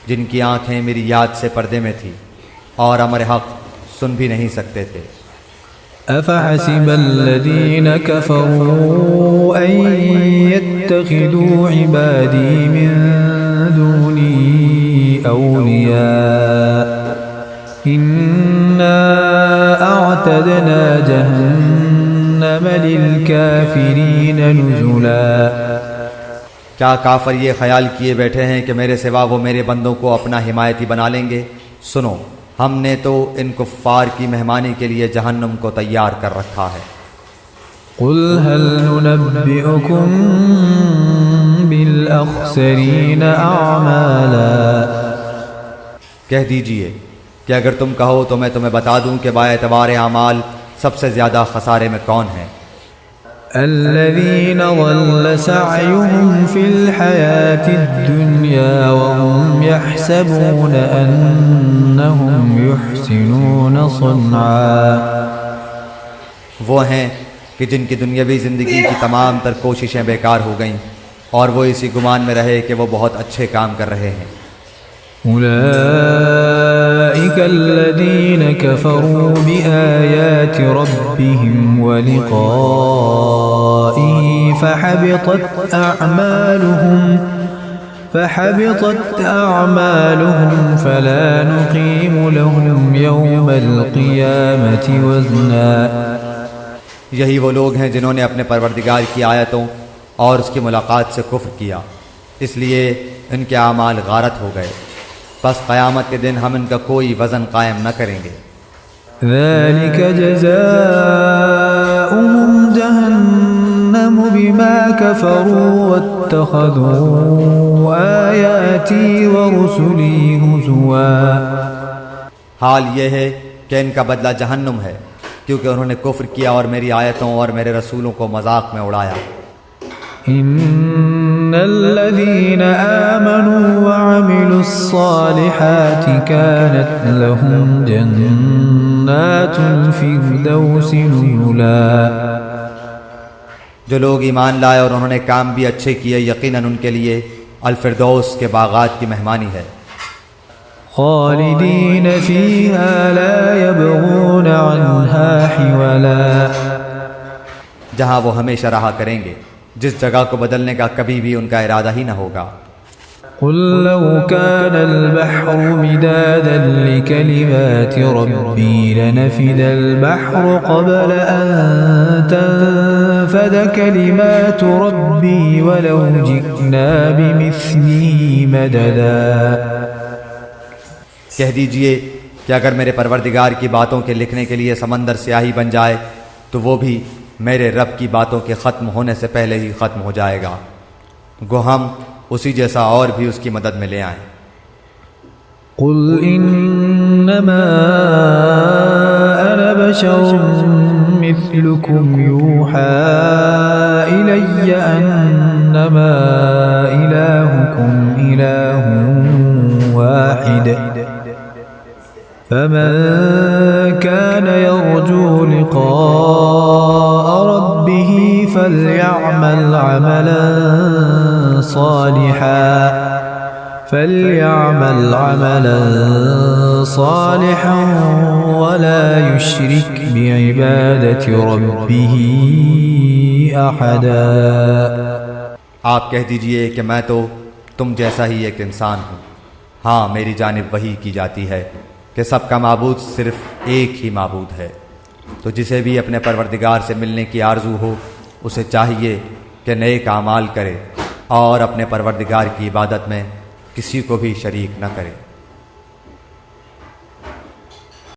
جن کی آنکھیں میری یاد سے پردے میں تھی اور امر حق سن بھی نہیں سکتے تھے. أفحسب الذين كفروا أن يتخذوا عبادي من دوني أولياء إنا أعتدنا جهنم للكافرين نزلا. کیا کافر یہ خیال کیے بیٹھے ہیں کہ میرے سوا وہ میرے بندوں کو اپنا حمایتی بنا لیں گے؟ سنو، ہم نے تو ان کفار کی مہمانی کے لیے جہنم کو تیار کر رکھا ہے. قل هل ننبئكم بالأخسرين أعمالا. کہہ دیجئے کہ اگر تم کہو تو میں تمہیں بتا دوں کہ با اعتبار اعمال سب سے زیادہ خسارے میں کون ہیں. الذين ضل سعيهم في الحياة الدنيا وهم يحسبون أنهم يحسنون صنعا. وہ ہیں کہ جن کی دنیاوی زندگی کی تمام تر کوششیں بیکار ہو گئیں اور وہ اسی گمان میں رہے کہ وہ بہت اچھے کام کر رہے ہیں. أولئك الذين كفروا بآيات ربهم ولقائه فحبطت أعمالهم فلا نقيم لهم يوم القيامة وزنا. یہی وہ لوگ ہیں جنہوں نے اپنے پروردگار کی آیتوں اور اس کی ملاقات سے کفر کیا، اس لیے ان کے اعمال غارت ہو گئے، پس قیامت کے دن ہم ان کا کوئی وزن قائم نہ کریں گے. ذلك جزاؤهم جهنم بما كفروا واتخذوا آياتي ورسلي هزوا. حال یہ ہے کہ ان کا بدلہ جہنم ہے کیونکہ انہوں نے کفر کیا اور میری آیتوں اور میرے رسولوں کو مذاق میں اڑایا. إن الذين آمنوا وعملوا الصالحات كانت لهم جنات الفردوس نزلا. جو لوگ ایمان لائے اور انہوں نے کام بھی اچھے کیے، یقیناً ان کے لیے الفردوس کے باغات کی مہمانی ہے. خالدين فيها لا يبغون عنها حولا. جہاں وہ ہمیشہ رہا کریں گے، جس جگہ کو بدلنے کا کبھی بھی ان کا ارادہ ہی نہ ہوگا. قل لو كان البحر مدادا لكلمات ربي لنفد البحر قبل أن تنفد كلمات ربي ولو جئنا بمثله مددا. کہہ دیجئے کہ اگر میرے پروردگار کی باتوں کے لکھنے کے لیے سمندر سیاہی بن جائے تو وہ بھی میرے رب کی باتوں کے ختم ہونے سے پہلے ہی ختم ہو جائے گا. گو ہم اسی جیسا اور بھی اس کی مدد میں لے آئیں. قل انما انا بشر مثلكم يوحى الي انما الهكم اله واحد فمن كان يرجو لقاء ربه فليعمل عملا صالحا ولا يشرك بعبادة ربه أحدا. آپ کہہ دیجئے کہ میں تو تم جیسا ہی ایک انسان ہوں. ہاں میری جانب وحی کی جاتی ہے کہ سب کا معبود صرف ایک ہی معبود ہے. تو جسے بھی اپنے پروردگار سے ملنے کی آرزو ہو اسے چاہیے کہ نیک اعمال کرے اور اپنے پروردگار کی عبادت میں کسی کو بھی شریک نہ کرے.